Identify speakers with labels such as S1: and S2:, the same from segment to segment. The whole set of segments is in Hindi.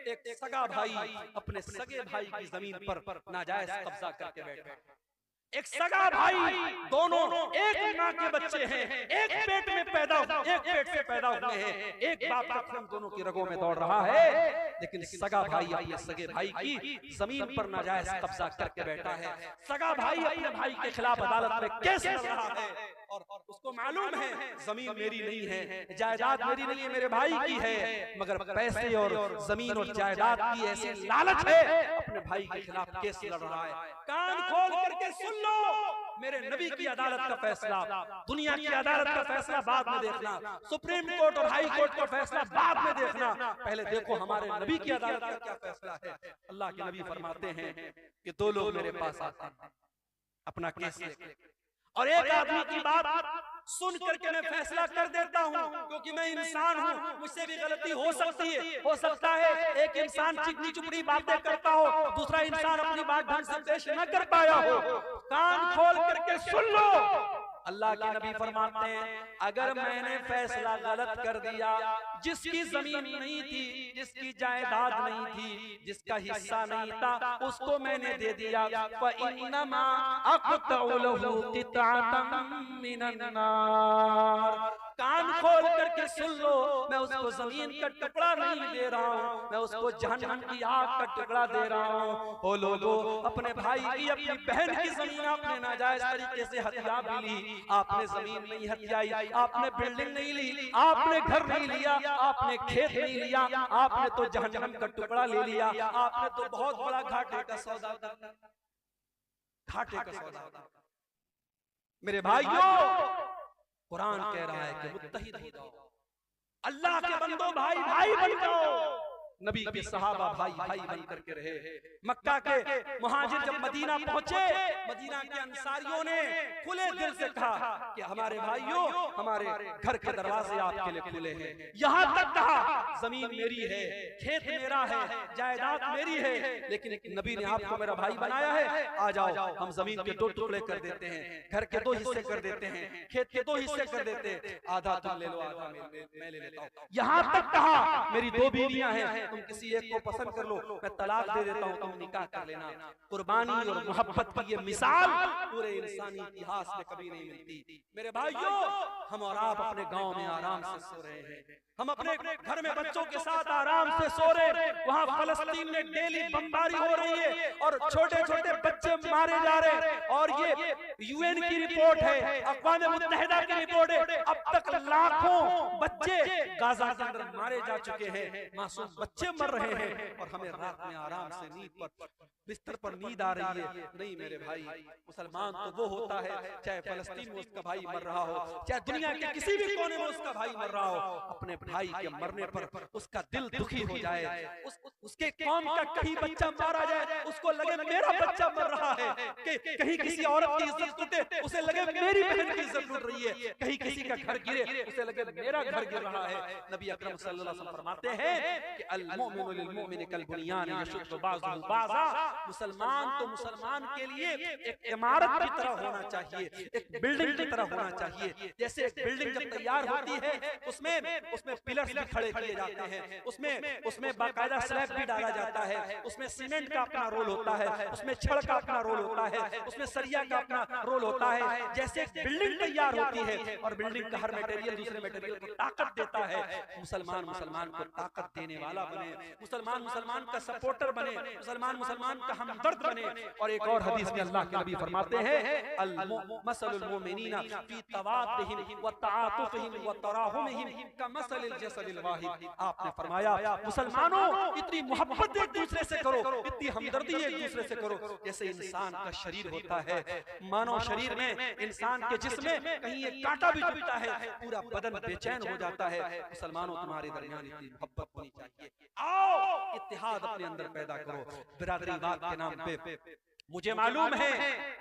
S1: एक सगा भाई अपने सगे भाई की जमीन पर नाजायज कब्जा करके बैठा। एक सगा भाई, दोनों एक माँ के बच्चे हैं, एक पेट से पैदा हुए हैं, एक बाप का खून दोनों की रगों में दौड़ रहा है, लेकिन सगा भाई अपने सगे भाई की जमीन पर नाजायज कब्जा करके बैठा है। सगा भाई अपने भाई के खिलाफ अदालत में केस लड़ रहा है और उसको मालूम है जमीन मेरी नहीं है, जायदाद मेरी नहीं है, मेरे भाई की है, मगर पैसे और जमीन और जायदाद की ऐसी लालच है, अपने भाई के खिलाफ केस लड़ रहा है। कान खोल करके सुन लो, मेरे नबी की अदालत का फैसला, दुनिया की अदालत का फैसला बाद में देखना, सुप्रीम कोर्ट और हाई कोर्ट का फैसला बाद में देखना, पहले देखो हमारे नबी की अदालत का क्या फैसला है। अल्लाह के नबी फरमाते हैं कि दो लोग मेरे पास आते हैं अपना केस लेकर, और एक आदमी की बात सुन करके मैं फैसला कर देता हूँ, क्योंकि मैं इंसान हूँ, मुझसे भी गलती हो सकती है। हो सकता है एक इंसान चिकनी चुपड़ी बातें करता हो, दूसरा इंसान अपनी बात ढंग से पेश न कर पाया हो। कान खोल करके सुन लो, अल्लाह के नबी फरमाते हैं अगर मैंने फैसला गलत कर दिया, जिसकी जमीन नहीं थी, जिसकी जायदाद नहीं थी, जिसका हिस्सा नहीं था, उसको मैंने दे दिया, फइन्नमा अक़तउ लहू क़ितअतम मिनन नार। कान खोल करके सुन लो, मैं उसको जमीन का टुकड़ा नहीं दे रहा हूँ, मैं उसको जहन्नम की आग का टुकड़ा दे रहा हूँ। ओ लोगों, अपने भाई की, अपनी बहन की जमीन आपने नाजायज तरीके से हथिया भी ली, आपने जमीन नहीं हथियाई, आपने बिल्डिंग नहीं ली, आपने घर नहीं लिया, आपने खेत नहीं लिया, आपने तो जहन्नम का टुकड़ा ले लिया, आपने तो बहुत बड़ा घाटे का सौदा किया, घाटे का सौदा। मेरे भाइयों, कुरान कह रहा है कि मुत्तहिद हो जाओ, अल्लाह के बंदो भाई भाई बन जाओ। नबी के सहाबा भाई भाई बन करके रहे। मक्का के मुहाजिर जब मदीना पहुंचे, मदीना के अंसारियों ने खुले दिल से कहा कि हमारे भाइयों, हमारे घर के दरवाजे आपके लिए खुले हैं। यहाँ तक कहा जमीन मेरी है, खेत मेरा है, जायदाद मेरी है, लेकिन नबी ने आपको मेरा भाई बनाया है, आ जाओ हम जमीन के 2 टुकड़े कर देते हैं, घर के 2 हिस्से कर देते हैं, खेत के 2 हिस्से कर देते हैं, आधा तुम ले लो, आधा मैं ले लेता हूँ। यहाँ तक कहा मेरी 2 बीवियां हैं, तुम किसी एक को पसंद कर लो, मैं तलाक दे देता हूँ, तुम निकाह कर लेना। कुर्बानी और मोहब्बत की ये मिसाल पूरे इंसानी इतिहास में कभी नहीं मिलती। मेरे भाइयों, हम और आप अपने गांव में आराम से सो रहे हैं, हम अपने घर में बच्चों के साथ आराम से सो रहे, वहाँ फलस्तीन में डेली बमबारी हो रही है और छोटे छोटे बच्चे मारे जा रहे, और ये यूएन की रिपोर्ट है, अक़वाम मुत्तहिदा की रिपोर्ट है, अब तक लाखों बच्चे गाजा के अंदर मारे जा चुके हैं, मासूम बच्चे मर रहे हैं, और हमें रात में आराम से नींद पर, बिस्तर पर नींद आ रही है। नहीं मेरे भाई, मुसलमान तो वो होता है, चाहे फलस्तीन में उसका भाई मर रहा हो, चाहे दुनिया के किसी भी कोने में उसका भाई मर रहा हो, अपने भाई के मरने पर उसका दिल दुखी हो जाए, उसके कौम का कहीं बच्चा मारा जाए, उसको लगे मेरा बच्चा मर रहा है, कि कहीं किसी औरत की इज्जत टूटे, उसे लगे मेरी बहन की इज्जत टूट रही है, कहीं किसी का घर गिरे, उसे लगे मेरा घर गिर रहा है। नबी अकरम सल्लल्लाहु अलैहि वसल्लम फरमाते हैं कि अल मुमिनु लिल मुमिनि कल बुनियान यशुद्दु बाज़ुहु बाज़ा। मुसलमान तो मुसलमान के लिए एक इमारत की तरह होना चाहिए, एक बिल्डिंग की तरह होना चाहिए। जैसे एक बिल्डिंग जब तैयार होती है, उसमें पिलर्स भी खड़े किए जाते हैं, उसमें बाकायदा स्लैब भी डाला जाता है, उसमें सीमेंट का अपना रोल होता है, उसमें छड़ का अपना रोल होता है, उसमें सरिया का अपना रोल होता है। जैसे एक बिल्डिंग तैयार होती है और बिल्डिंग का हर मटेरियल दूसरे मटेरियल को ताकत देता है, मुसलमान मुसलमान को ताकत देने वाला बने, मुसलमान मुसलमान का सपोर्टर बने, मुसलमान मुसलमान का हमदर्द बने। और एक और हदीस में अल्लाह के नबी फरमाते हैं अल मसलुल मुमिनीना फी तवाद्दिहिम व तआतुफिहिम व तराहुमिहिम कमसलिल जसदिल वाहिद। आपने फरमाया मुसलमानों, इतनी मोहब्बत एक दूसरे से करो, इतनी हमदर्दी एक दूसरे से करो, जैसे इंसान का शरीर होता है, मानव शरीर में, इंसान के जिस्म में कहीं एक कांटा भी चुभता है, पूरा बदन बेचैन हो जाता है। मुसलमानों, तुम्हारे दरमियान इतनी मोहब्बत होनी चाहिए, आओ इत्तेहाद अपने अंदर पैदा करो। बिरादरीवाद के नाम पे मुझे मालूम है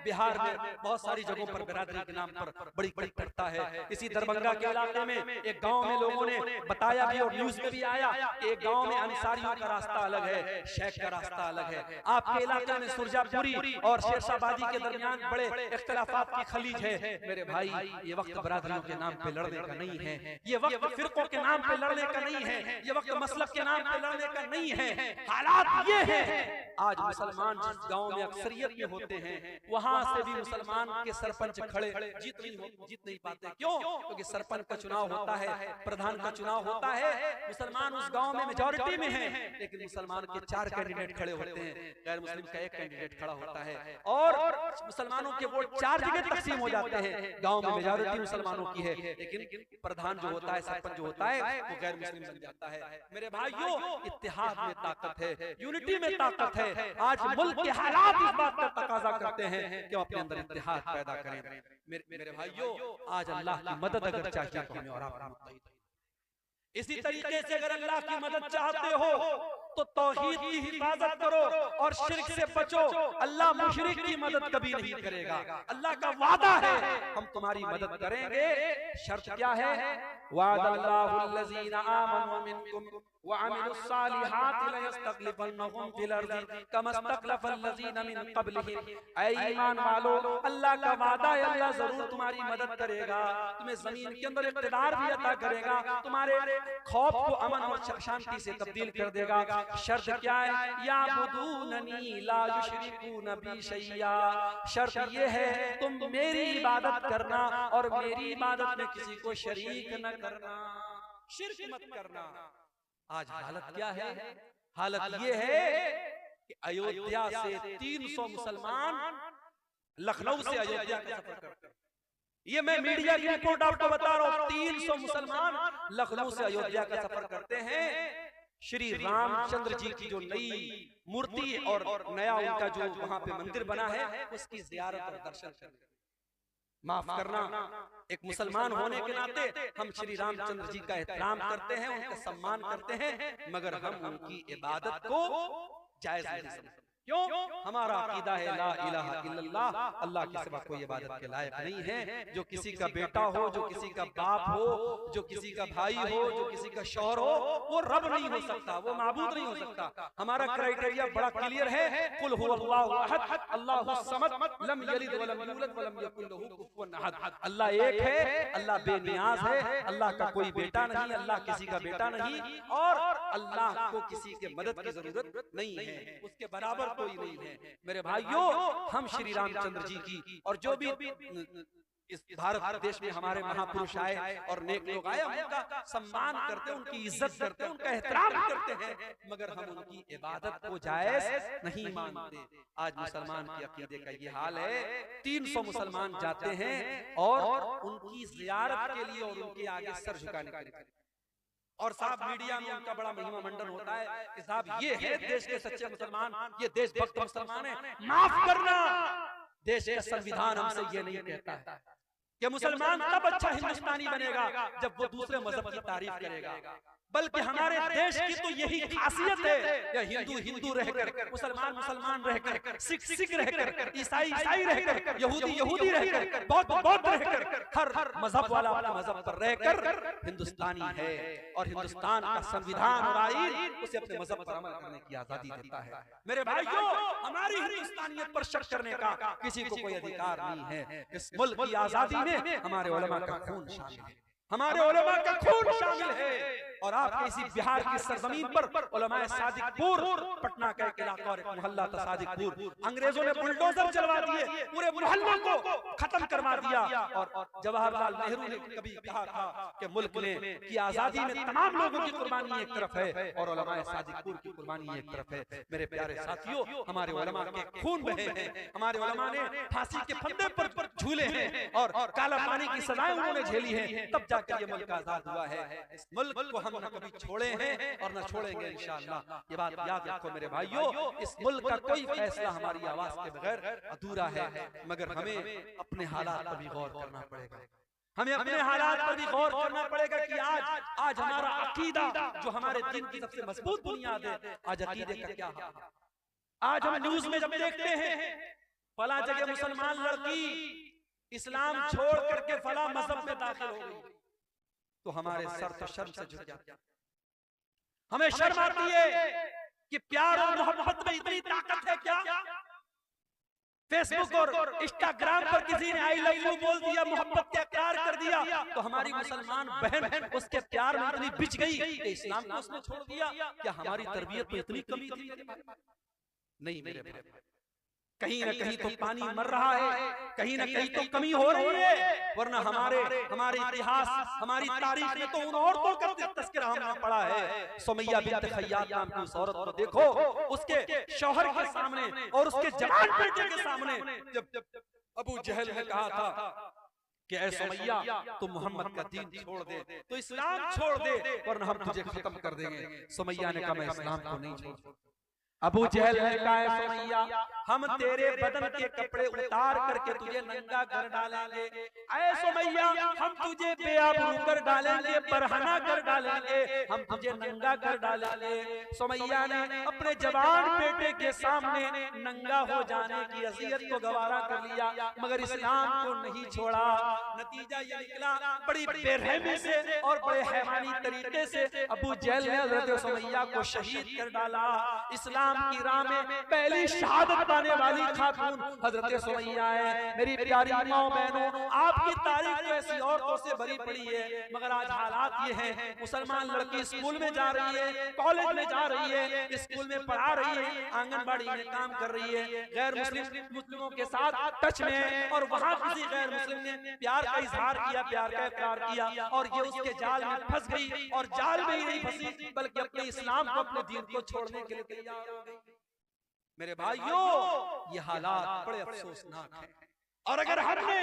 S1: बिहार में बहुत सारी जगहों पर बिरादरी के नाम पर बड़ी बड़ी करता है। इसी दरभंगा के इलाके में एक गांव में लोगों ने बताया भी और न्यूज में भी आया कि एक गांव में अंसारियों का रास्ता अलग है, शेख का रास्ता अलग है। आपके इलाके में सुरजापुरी और शेरशाहबादी के दरमियान बड़े इख्तिलाफात की खलीज है। मेरे भाई, ये वक्त बिरादरियों के नाम पे लड़ने का नहीं है, ये वक्त फिरकों के नाम पे लड़ने का नहीं है, ये वक्त मसलक के नाम पे लड़ने का नहीं है। हालात ये है, आज मुसलमान जिस गांव में अक्सरियत में होते हैं वहां से भी मुसलमान के सरपंच खड़े जीत नहीं पाते। क्यों? क्योंकि सरपंच का चुनाव होता है, प्रधान का चुनाव होता है, मुसलमान उस गांव में मेजॉरिटी में है, लेकिन मुसलमान के 4 कैंडिडेट खड़े होते हैं, गैर मुस्लिम का 1 कैंडिडेट खड़ा होता है, और मुसलमानों के वोट 4 जगह तकसीम हो जाते हैं। गांव में मेजॉरिटी मुसलमानों की है, लेकिन प्रधान जो होता है, सरपंच जो होता है, वो गैर मुस्लिम बन जाता है। मेरे भाइयों, इत्तेहाद में ताकत है, यूनिटी में ताकत है। आज मुल्क के हालात इस बात का तकाजा करते हैं कि हम अपने अंदर इत्तेहाद पैदा करें। मेरे भाइयों, आज अल्लाह की मदद अगर चाहिए तो हमें और आप इसी तरीके से अगर अल्लाह की मदद चाहते हो तो तौहीद की हिफाजत करो और शिर्क से बचो। अल्लाह मुशरिक की मदद कभी नहीं करेगा। अल्लाह का वादा है हम तुम्हारी मदद करेंगे। शर्त क्या है? वादल्लाहुल्लज़ीना आमनु मिनकुम व अमिलुस्सालिहाति लयस्तखलिफन्नहुम फिल अर्ज़ि कमा इस्तखलफल्लज़ीना मिन क़ब्लिहिम। ऐ ईमान वालो, अल्लाह का वादा है, अल्लाह जरूर तुम्हारी मदद करेगा, तुम्हें जमीन के अंदर इक़्तिदार भी अता करेगा, तुम्हारे खौफ को अमन और शांति से तब्दील कर देगा। शर्त क्या है? याबुदूननी ला युशरिकून बी शैया। शर्त ये है तुम मेरी इबादत करना और मेरी इबादत में किसी को शरीक न करना, शिर्क मत करना। आज हालत क्या है? हालत ये है कि अयोध्या से 300 मुसलमान लखनऊ से अयोध्या का सफर करते हैं। ये मैं मीडिया की रिपोर्ट आपको बता रहा हूं। 300 मुसलमान लखनऊ से अयोध्या का सफर करते हैं श्री रामचंद्र जी की जो नई मूर्ति और नया उनका जो वहां पे मंदिर बना है उसकी जियारत और दर्शन करने। माफ करना, एक मुसलमान होने के नाते हम श्री रामचंद्र जी का एहतराम करते हैं, उनका सम्मान करते हैं, मगर हम उनकी इबादत को जायज नहीं समझते। क्यों? हमारा अकीदा है ला इलाहा इल्लल्लाह, अल्लाह के सिवा कोई इबादत के लायक नहीं है। जो किसी का बेटा हो, जो किसी का बाप हो, जो किसी का भाई हो, जो किसी का शौहर हो, वो रब नहीं हो सकता, वो माबूद नहीं हो सकता। हमारा क्राइटेरिया बड़ा क्लियर है, कुल हुवल्लाहु अहद अल्लाहुस समद लम यलिद वलम यूलद वलम यकुल लहू कुफुवन अहद। अल्लाह एक है, अल्लाह बेनियाज है, अल्लाह का कोई बेटा नहीं, अल्लाह किसी का बेटा नहीं, और अल्लाह को किसी के मदद की जरूरत नहीं है, उसके बराबर कोई नहीं है। मेरे भाइयों, हम श्री रामचंद्र जी की और जो भी इस भारत देश में हमारे महापुरुष आए और नेक लोग आए, हम उनका सम्मान करते हैं, उनकी इज्जत करते हैं, उनका एहतराम करते हैं, मगर हम उनकी इबादत को जायज नहीं मानते। आज मुसलमान के अकीदे का ये हाल है। 300 मुसलमान जाते हैं और उनकी जियारत के लिए और उनके आगे सर झुकाने के लिए, और साहब मीडिया में उनका बड़ा महिमा मंडन होता है कि साहब ये है देश के सच्चे मुसलमान, ये देशभक्त मुसलमान है। माफ करना, देश का संविधान हमसे ये नहीं कहता है कि मुसलमान तब अच्छा हिंदुस्तानी बनेगा जब वो दूसरे मजहब की तारीफ करेगा, बल्कि हमारे देश की तो यही खासियत है, या हिंदू हिंदू रहकर, मुसलमान मुसलमान रहकर, सिख सिख रहकर, ईसाई ईसाई रहकर, यहूदी यहूदी रहकर, बौद्ध बौद्ध रहकर, हर मजहब वाला अपने मजहब पर रहकर हिंदुस्तानी है। और हिंदुस्तान का संविधान और आईन उसे अपने मजहब पर अमल करने की आजादी देता है। मेरे भाइयों, हमारी हिंदुस्तानियत पर शक करने का किसी को कोई अधिकार नहीं है। इस मुल्क की आजादी में हमारे उलमा का खून शामिल है, हमारे उलमा का खून शामिल है। और आपके इसी बिहार की सरजमीन पर उलमाए सादिकपुर, पटना का एक इलाका और एक मोहल्ला था सादिकपुर, अंग्रेजों ने बुलडोजर चलवा दिए, पूरे मोहल्लों को खत्म करवा दिया। और जवाहरलाल नेहरू ने कभी कहा था कि मुल्क में की आजादी में तमाम लोगों की कुर्बानी एक तरफ है और उलमाए सादिकपुर की कुर्बानी एक तरफ है। मेरे प्यारे साथियों, हमारे उलमा के खून बहे हैं, हमारे उलमा ने फांसी के फंदे पर झूले हैं और काला पानी की सजाएं उन्होंने झेली हैं, तब जाकर ये मुल्क आजाद हुआ है। इस मुल्क को हम न कभी छोड़े हैं और न छोड़ेंगे इंशाअल्लाह। ये बात याद रखो मेरे भाइयों, इस मुल्क का कोई फैसला हमारी आवाज के बगैर अधूरा है, मगर हमें अपने हालात पर भी गौर करना पड़ेगा। हमें अपने हालात पर भी गौर करना पड़ेगा कि आज हमारा अकीदा जो हमारे दीन की सबसे मजबूत बुनियाद है, आज अकीदे का क्या हाल है। आज हम न्यूज में जब देखते हैं फला जगह मुसलमान लड़की इस्लाम छोड़ करके फला मजहब में दाखिल हो गई, तो हमारे सर तो शर्म से झुक जाते हैं। हमें शर्म आती है कि प्यार और मोहब्बत में इतनी ताकत है क्या? फेसबुक और इंस्टाग्राम पर किसी ने आई लव यू बोल दिया, मोहब्बत का इकरार कर दिया, तो हमारी मुसलमान बहन उसके प्यार में इतनी बिछ गई कि इस्लाम को उसने छोड़ दिया। क्या हमारी तरबियत में इतनी कमी थी? नहीं मेरे भाई, कहीं ना कहीं तो पानी मर रहा है, कहीं ना कहीं तो कमी हो रही है। वरना हमारे इतिहास, हमारी तारीख में तो उन औरतों का तस्करा हमने पढ़ा है। सुमैया बिन्त खय्यात नाम की उस औरत को देखो, उसके शौहर के सामने और उसके जवान बेटे के सामने जब अबू जहल ने कहा था कि ऐ सुमैया तुम मोहम्मद का दीन छोड़ दे, तो इस्लाम छोड़ दे वरना हम तुझे खत्म कर देंगे। सुमैया ने कहा मैं इस्लाम को नहीं छोड़। अबू जहल ने कहा सुमैया हम तेरे बदन के कपड़े उतार करके तुझे नंगा कर डालेंगे। ऐ सुमैया हम तुझे बेआबरू कर डालेंगे, बरहना कर डालेंगे, हम तुझे नंगा कर डालेंगे। सुमैया ने अपने जवान बेटे के सामने नंगा हो जाने की अज़ियत को गवारा कर लिया, मगर इस्लाम को नहीं छोड़ा। नतीजा ये निकला, बड़ी बेरहमी से और बड़े हैवानी तरीके से अबू जहल ने हज़रत सुमैया को शहीद कर डाला। इस्लाम की राह में पहली शहादत पाने वाली खातून हजरत सुमैया है। मेरी प्यारी माओ बहनों, आपकी तारीख तो ऐसी औरतों से भरी पड़ी है, मगर आज हालात ये हैं, मुसलमान लड़की स्कूल में जा रही है, कॉलेज में जा रही है, स्कूल में पढ़ा रही है, आंगनबाड़ी में काम कर रही है, गैर मुस्लिमों के साथ टच में है, और वहाँ किसी गैर मुस्लिम ने प्यार का इजहार किया, प्यार का इकरार किया, और ये उसके जाल में फंस गई। और जाल में ही नहीं फंसी बल्कि अपने इस्लाम को, अपने दीन को छोड़ने के लिए तैयार हो गई। मेरे भाइयों, ये हालात बड़े अफसोसनाक हैं। और अगर हमने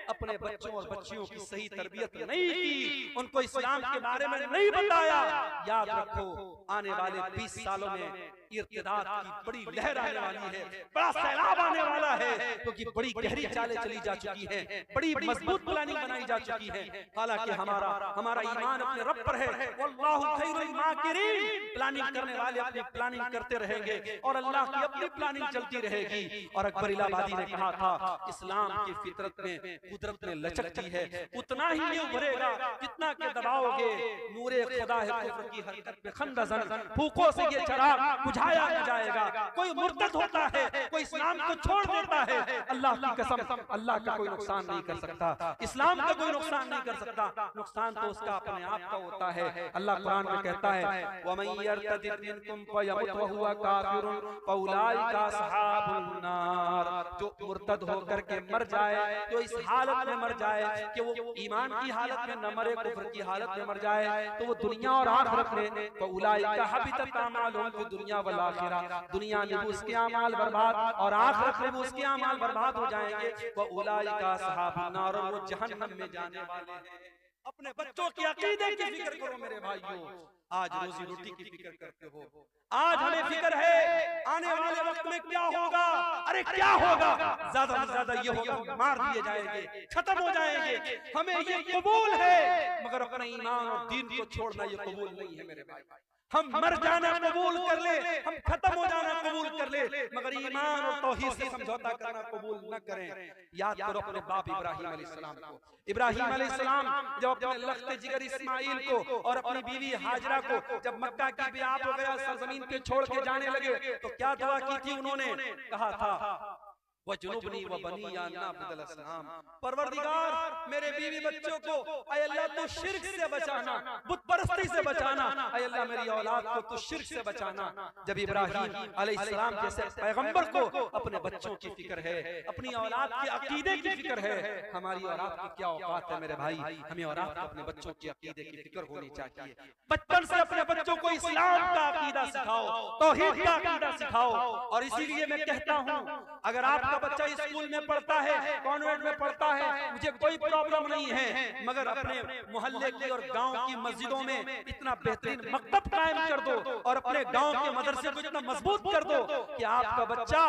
S1: अपने बच्चों और बच्चियों की सही तरबियत नहीं की, उनको इस्लाम के बारे में नहीं बताया, याद रखो आने वाले 20 सालों में इर्तिदाद की बड़ी लहर आने वाली है, बड़ा सैलाब आने वाला है, क्योंकि बड़ी गहरी चालें चली जा चुकी हैं, बड़ी मजबूत प्लानिंग बनाई जा चुकी है। हालांकि हमारा ईमान अपने रब पर है, वल्लाहु खैरुल माकिरीन। प्लानिंग करने वाले अपनी प्लानिंग करते रहेंगे और अल्लाह की अपनी प्लानिंग चलती रहेगी। और अकबर इलाहाबादी ने कहा था, इस्लाम की फितरत में, कुदरत में लचकती है, उतना ही ये उभरेगा जितना के दबाओगे। नूरे खुदा है कुफ्र की हरकत में खंदजन, फूकों से ये चराग बुझाया जाएगा। कोई मुर्तद होता है, कोई इस्लाम को छोड़ देता है, अल्लाह की कसम अल्लाह का कोई नुकसान नहीं कर सकता, इस्लाम का कोई नुकसान नहीं कर सकता। नुकसान तो उसका अपने आप का होता है। अल्लाह कुरान में कहता है, वमन यर्तदिद मिनकुम फयमुत वहुवा काफिरुन फउलाइका असहाबुन नार। जो मुर्तद होकर के मर जाए, जो इस हालत में मर जाए कि वो ईमान की हालत में न मरे, कुफ्र की हालत में मर जाए, तो वो दुनिया और आखिरत में फउलाइका हबितत अमालुहुम फी दुनिया वल आखिरा, दुनिया में भी उसके अमाल बर्बाद और आखिरत में भी उसके अमाल बर्बाद हो जाएंगे। फउलाइका असहाबुन नार, और वो जहन्नम में जाने वाले हैं। अपने बच्चों की अकीदे की फिक्र करो मेरे भाइयों। आज रोजी रोटी की फिक्र करते हो, आज हमें फिक्र है आने वाले वक्त में क्या होगा। अरे क्या होगा? ज्यादा से ज्यादा ये होगा मार दिए जाएंगे, खत्म हो जाएंगे। हमें ये कबूल है, मगर अपना ईमान और दीन को छोड़ना ये कबूल नहीं है मेरे भाई। हम मर जाना कबूल कर ले, हम खत्म हो जाना कबूल कर ले, मगर ईमान और तौहीद से समझौता करना कबूल न करें। याद करो अपने बाप इब्राहिम अलैहिस्सलाम को। इब्राहिम अलैहिस्सलाम जब अपने लख्त जिगर इस्माइल को और अपनी बीवी हाजरा को जब मक्का की बियाह हो गया, सरजमीन पे छोड़ के जाने लगे, तो क्या दुआ की थी उन्होंने? कहा था वजुनुबनी व बनी या नअबुदल असनाम, परवरदिगार मेरे बीवी बच्चों को ऐ अल्लाह तू शिर्क से बचाना, बुत परस्ती से बचाना, ऐ अल्लाह मेरी औलाद को तू शिर्क से बचाना। जब इब्राहिम अलैहिस्सलाम जैसे पैगंबर को अपने बच्चों की फिक्र है, अपनी औलाद के अकीदे की फिक्र है, हमारी औलाद की क्या औकात है मेरे भाई। हमें औलाद को अपने बच्चों के अकीदे की फिक्र होनी चाहिए। बचपन से अपने बच्चों को इस्लाम का अकीदा सिखाओ, तौहीद का अकीदा सिखाओ। और इसीलिए मैं कहता हूँ अगर आपका बच्चा स्कूल में पढ़ता है, कॉन्वेंट में पढ़ता है, मुझे कोई प्रॉब्लम नहीं है, मगर अपने मोहल्ले की और गांव की मस्जिदों में इतना बेहतरीन मकतब कायम कर दो और अपने गांव के मदरसे को इतना मजबूत कर दो कि आपका बच्चा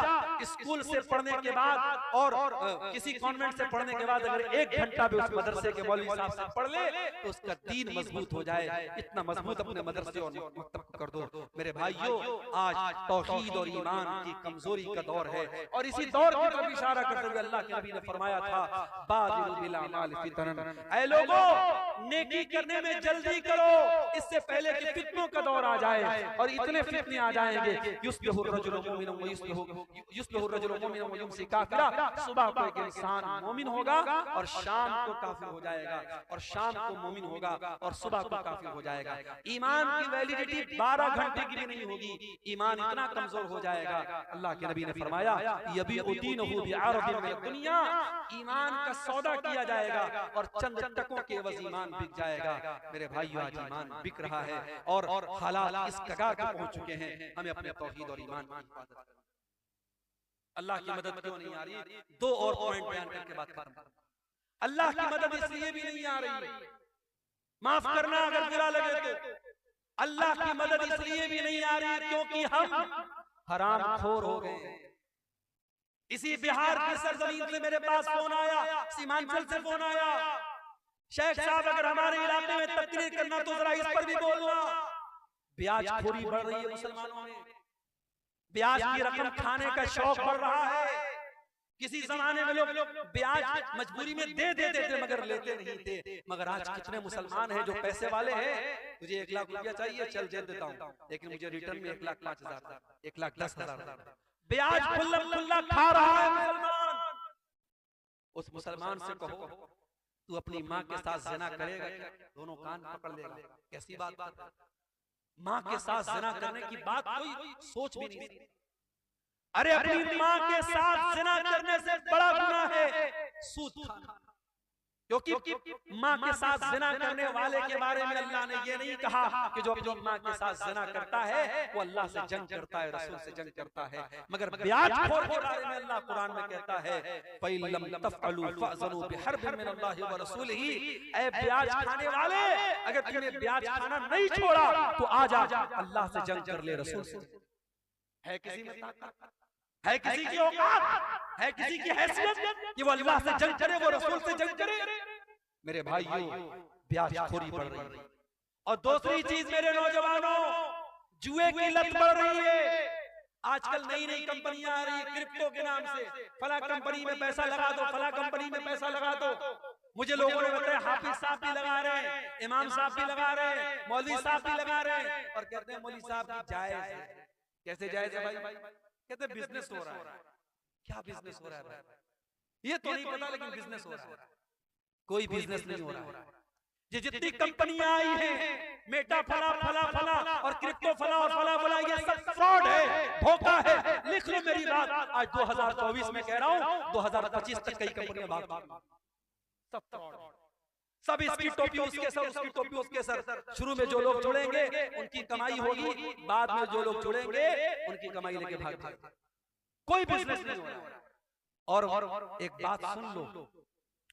S1: स्कूल से पढ़ने के बाद और किसी कॉन्वेंट से पढ़ने के बाद अगर 1 घंटा भी उस मदरसे के मौलवी साहब से पढ़ ले तो उसका दीन मजबूत हो जाए। इतना मजबूत अपने मदरसे और मकतब कर दो। मेरे भाइयों, आज तौहीद और ईमान की कमजोरी का दौर है और इसी दौर की तरफ इशारा करते हुए अल्लाह के नबी ने फरमाया था, बादिरु बिल अमाल फितनन, ऐ लोगों नेकी करने में जल्दी करो इससे पहले कि फितनों का दौर आ जाए। और इतने फितने आ जाएंगे, युस्बिहु रजुलु मुमिनन व युस्बिहु रजुलु मुमिनन व युमसी काफिरा, सुबह को एक इंसान मोमिन होगा और शाम को काफिर हो जाएगा, और शाम को मोमिन होगा और सुबह को काफिर हो जाएगा। ईमान की वैलिडिटी 12 घंटे की भी नहीं होगी, ईमान इतना कमजोर हो जाएगा। अल्लाह के नबी ने फरमाया, यबीउदीनहु बिअरदिन मिन दुनिया, ईमान का सौदा किया जाएगा और चंद टकों के एवज ईमान बिक जाएगा। मेरे भाइयों, आज ईमान बिक रहा है और हालात इस कगार पर पहुंच चुके हैं। हमें अपने तौहीद और ईमान की हिफाजत करनी है। अल्लाह की मदद क्यों नहीं आ रही? 2 और पॉइंट बयान करके बात खत्म करता हूं। अल्लाह की मदद इसलिए भी नहीं आ रही, माफ करना अगर बुरा लगे तो, अल्लाह की मदद इसलिए भी नहीं आ रही क्योंकि हम हराम खोर हो गए। इसी बिहार की सरजमीन से मेरे पास फोन आया, सीमांचल से फोन आया, शेख साहब अगर हमारे इलाके में तकरीर करना तो जरा इस पर भी बोलना। ब्याज खोरी बढ़ रही है मुसलमानों में, ब्याज की रकम खाने का शौक बढ़ रहा है। किसी जमाने में लोग ब्याज मजबूरी में दे देते थे मगर लेते नहीं थे, मगर आज कितने मुसलमान हैं जो पैसे वाले हैं, मुझे 1 लाख रुपया चाहिए, चल दे देता हूँ, लेकिन मुझे रिटर्न में 1,05,000, 1,10,000 ब्याज खुल्ला खा रहा है मुसलमान। उस मुसलमान से कहो तू अपनी माँ के साथ ज़िना करेगा क्या? दोनों कान पकड़ लेगा। कैसी बात है? माँ के साथ ज़िना करने की बात कोई सोच भी नहीं। अरे अपनी माँ के साथ ज़िना करने से बड़ा गुनाह है सूद खाना, क्योंकि माँ के साथ ज़िना करने वाले के बारे में अल्लाह ने ये नहीं कहा कि जो अपनी माँ के साथ ज़िना करता है वो अल्लाह से जंग करता है, रसूल से जंग करता है। मगर ब्याजखोर के बारे में अल्लाह कुरान में कहता है, फ़इल्लम तफ़अलू फ़अज़नु बिहर्बिन मिनल्लाहि व रसूलिही, ऐ ब्याज खाने वाले अगर तुमने ब्याज खाना नहीं छोड़ा तो आजा अल्लाह से जंग कर ले, रसूल से। है किसी में ताकत? है किसी की औकात? है किसी की हैसियत कि वो अल्लाह से जंग करे, वो रसूल से जंग करे? मेरे भाइयों, ब्याजखोरी बढ़ रही है। और दूसरी चीज मेरे नौजवानों, जुए की लत बढ़ रही है। आजकल नई नई कंपनियां आ रही है क्रिप्टो के नाम से, फला कंपनी में पैसा लगा दो, फला कंपनी में पैसा लगा दो। मुझे लोगों ने बताया हाफिज साहब भी लगा रहे हैं, इमाम साहब भी लगा रहे हैं, मौलवी साहब भी लगा रहे हैं, और कहते हैं मौलवी साहब की जायज है। कैसे जायज है भाई? कहते बिजनेस हो रहा है। क्या बिजनेस हो रहा है भाई? ये तो नहीं पता, लेकिन बिजनेस हो रहा है। कोई बिजनेस नहीं हो रहा है। ये जितनी कंपनियां आई हैं, मेटा फला फला फला और क्रिप्टो फला और फला फला, ये सब फ्रॉड है, धोखा है। लिख लो मेरी बात, आज 2024 में कह रहा हूं, 2025 तक कई कंपनियां भाग सब फ्रॉड, सब इसकी टोपी उसके सर, उसकी टोपी उसके सर। शुरू में जो लोग जुड़ेंगे उनकी कमाई होगी, बाद में जो लोग जुड़ेंगे उनकी कमाई लेके भाग जाएंगे। कोई बिजनेस नहीं हो रहा। और एक बात सुन लो,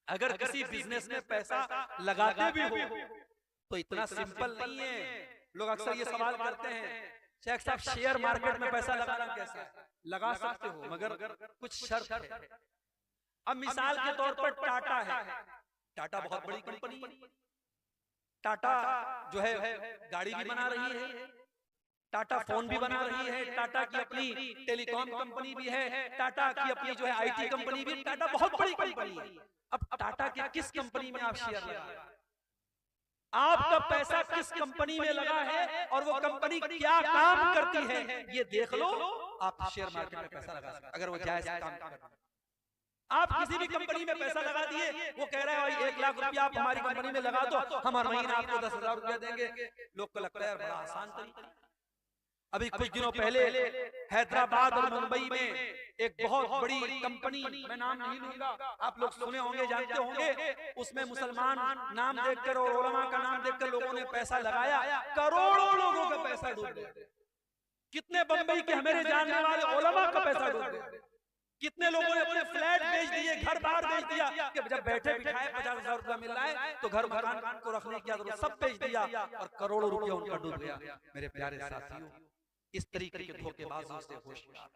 S1: अगर किसी बिजनेस में पैसा लगाते भी हो तो इतना सिंपल नहीं है। लोग अक्सर ये सवाल करते हैं, शेख साहब शेयर मार्केट में पैसा लगाना कैसा है? लगा सकते हो मगर कुछ शर्त है। अब मिसाल के तौर पर टाटा है, टाटा बहुत बड़ी कंपनी है। टाटा जो है गाड़ी भी बना रही है, टाटा फोन भी बना रही है, टाटा की अपनी टेलीकॉम कंपनी भी है, टाटा की अपनी जो है आईटी कंपनी भी। टाटा बहुत बड़ी कंपनी है। अब टाटा की किस कंपनी में आप शेयर लगा, आपका पैसा किस कंपनी में लगा है और वो कंपनी क्या काम करती है, ये देख लो। आप शेयर मार्केट में पैसा लगा सकते अगर वो जायज काम करता है। आप किसी भी कंपनी में पैसा लगा दिए, वो कह रहा है भाई 1 लाख रुपया आप हमारी कंपनी में लगा दो, हम हर महीना आपको 10,000 रुपया देंगे। लोग को लगता है बड़ा आसान तरीका। अभी कुछ दिनों पहले हैदराबाद और मुंबई में एक बहुत बड़ी कंपनी, मैं नाम नहीं लूंगा, आप लोग सुने होंगे, जानते होंगे, उसमें मुसलमान नाम देखकर और उलमा का नाम देखकर लोगों ने पैसा लगाया, करोड़ों लोगों का पैसा डूब गया। कितने बंबई के हमारे जानने वाले उलमा का पैसा डूब गया, कितने लोगों ने अपने फ्लैट बेच दिए, घर बार बेच दिया कि जब बैठे बिठाए 50,000 रुपया मिल रहा है तो घर मकान को रखने की आदत सब बेच दिया और करोड़ों रुपया उनका डूब गया। मेरे प्यारे साथियों, इस तरीके के धोखेबाजों से होशियार।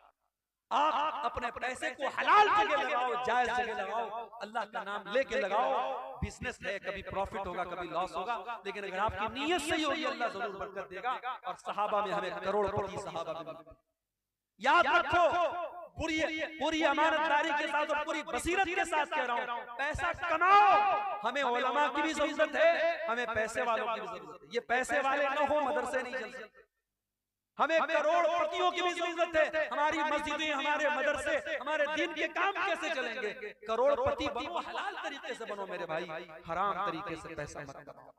S1: आप अपने पैसे को हलाल जगह लगाओ, जायज जगह लगाओ, अल्लाह का नाम लेके लगाओ। बिजनेस है, कभी प्रॉफिट होगा कभी लॉस होगा, लेकिन अगर आपकी नीयत सही होगी अल्लाह जरूर बरकत देगा। और सहाबा में हमें करोड़पति सहाबा मिले। याद रखो, पूरी अमानतदारी के साथ और पूरी बसीरत के साथ कह रहा हूं, पैसा कमाओ। हमें उलमा की भी जरूरत है, हमें पैसे वालों की भी जरूरत है। ये पैसे वाले न हो मदरसे नहीं चल सकते। हमें करोड़पतियों की भी जरूरत है। हमारी मस्जिदें, हमारे मदरसे, हमारे दीन के काम कैसे चलेंगे? करोड़पति बनो, हलाल तरीके से बनो मेरे भाई, हराम तरीके से पैसा मत कमाओ।